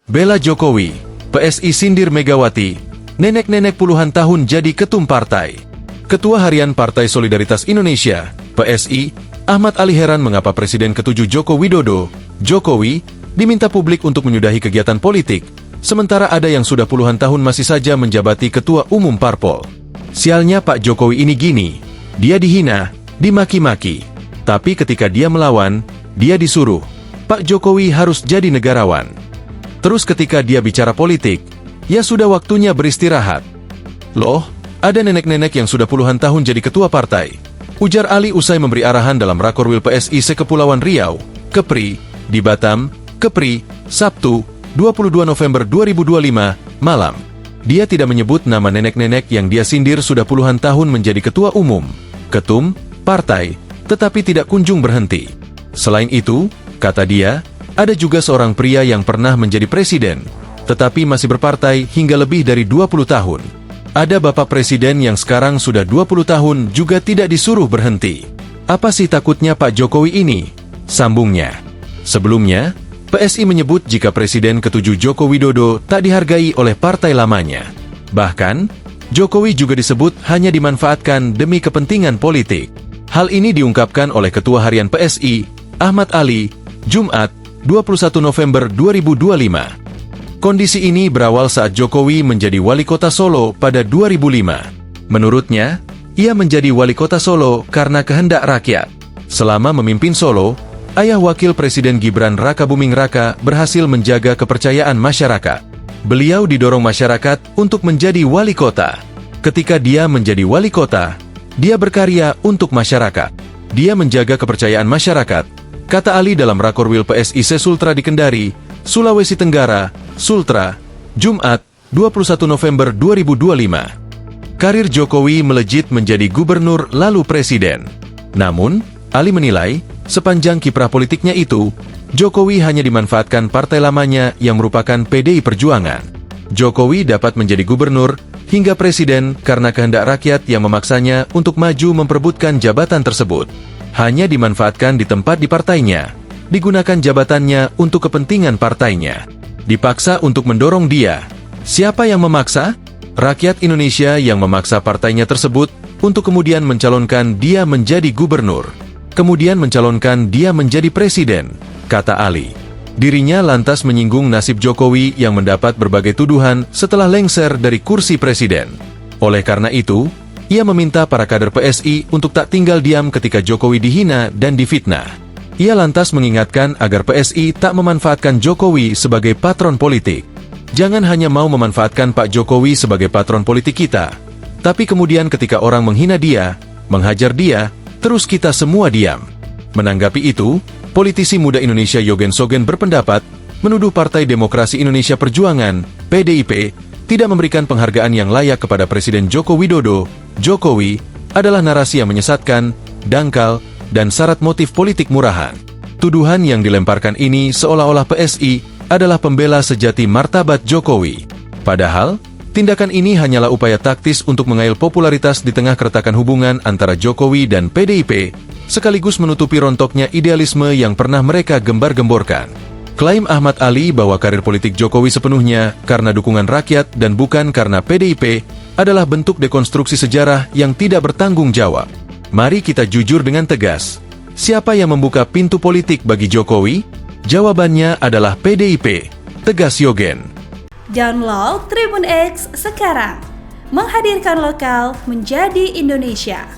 Bela Jokowi, PSI sindir Megawati, nenek-nenek puluhan tahun jadi ketum partai. Ketua Harian Partai Solidaritas Indonesia, PSI, Ahmad Ali heran mengapa Presiden ke-7 Joko Widodo, Jokowi, diminta publik untuk menyudahi kegiatan politik, sementara ada yang sudah puluhan tahun masih saja menjabati Ketua Umum Parpol. Sialnya Pak Jokowi ini gini, dia dihina, dimaki-maki, tapi ketika dia melawan, dia disuruh, Pak Jokowi harus jadi negarawan. Terus ketika dia bicara politik, ya sudah waktunya beristirahat. Loh, ada nenek-nenek yang sudah puluhan tahun jadi ketua partai, ujar Ali usai memberi arahan dalam Rakorwil PSI se-Kepulauan Riau, Kepri, di Batam, Kepri, Sabtu, 22 November 2025, malam. Dia tidak menyebut nama nenek-nenek yang dia sindir sudah puluhan tahun menjadi ketua umum, ketum, partai, tetapi tidak kunjung berhenti. Selain itu, kata dia, ada juga seorang pria yang pernah menjadi presiden, tetapi masih berpartai hingga lebih dari 20 tahun. Ada Bapak Presiden yang sekarang sudah 20 tahun juga tidak disuruh berhenti. Apa sih takutnya Pak Jokowi ini? Sambungnya. Sebelumnya, PSI menyebut jika Presiden ke-7 Joko Widodo tak dihargai oleh partai lamanya. Bahkan, Jokowi juga disebut hanya dimanfaatkan demi kepentingan politik. Hal ini diungkapkan oleh Ketua Harian PSI, Ahmad Ali, Jumat, 21 November 2025. Kondisi ini berawal saat Jokowi menjadi wali kota Solo pada 2005. Menurutnya, ia menjadi wali kota Solo karena kehendak rakyat. Selama memimpin Solo, ayah Wakil Presiden Gibran Rakabuming Raka berhasil menjaga kepercayaan masyarakat. Beliau didorong masyarakat untuk menjadi wali kota. Ketika dia menjadi wali kota, dia berkarya untuk masyarakat. Dia menjaga kepercayaan masyarakat, kata Ali dalam Rakorwil PSI Se-Sultra di Kendari, Sulawesi Tenggara, Sultra, Jumat, 21 November 2025. Karir Jokowi melejit menjadi gubernur lalu presiden. Namun, Ali menilai, sepanjang kiprah politiknya itu, Jokowi hanya dimanfaatkan partai lamanya yang merupakan PDI Perjuangan. Jokowi dapat menjadi gubernur hingga presiden karena kehendak rakyat yang memaksanya untuk maju memperebutkan jabatan tersebut. Hanya dimanfaatkan di tempat di partainya, digunakan jabatannya untuk kepentingan partainya. Dipaksa untuk mendorong dia. Siapa yang memaksa? Rakyat Indonesia yang memaksa partainya tersebut untuk kemudian mencalonkan dia menjadi gubernur. Kemudian mencalonkan dia menjadi presiden, kata Ali. Dirinya lantas menyinggung nasib Jokowi yang mendapat berbagai tuduhan setelah lengser dari kursi presiden. Oleh karena itu, ia meminta para kader PSI untuk tak tinggal diam ketika Jokowi dihina dan difitnah. Ia lantas mengingatkan agar PSI tak memanfaatkan Jokowi sebagai patron politik. Jangan hanya mau memanfaatkan Pak Jokowi sebagai patron politik kita, tapi kemudian ketika orang menghina dia, menghajar dia, terus kita semua diam. Menanggapi itu, politisi muda Indonesia Yogen Sogen berpendapat, menuduh Partai Demokrasi Indonesia Perjuangan, PDIP, tidak memberikan penghargaan yang layak kepada Presiden Joko Widodo, Jokowi, adalah narasi yang menyesatkan, dangkal, dan syarat motif politik murahan. Tuduhan yang dilemparkan ini seolah-olah PSI adalah pembela sejati martabat Jokowi. Padahal, tindakan ini hanyalah upaya taktis untuk mengail popularitas di tengah keretakan hubungan antara Jokowi dan PDIP, sekaligus menutupi rontoknya idealisme yang pernah mereka gembar-gemborkan. Klaim Ahmad Ali bahwa karir politik Jokowi sepenuhnya karena dukungan rakyat dan bukan karena PDIP adalah bentuk dekonstruksi sejarah yang tidak bertanggung jawab. Mari kita jujur dengan tegas. Siapa yang membuka pintu politik bagi Jokowi? Jawabannya adalah PDIP, tegas Yogen. Download Tribun X sekarang. Menghadirkan lokal menjadi Indonesia.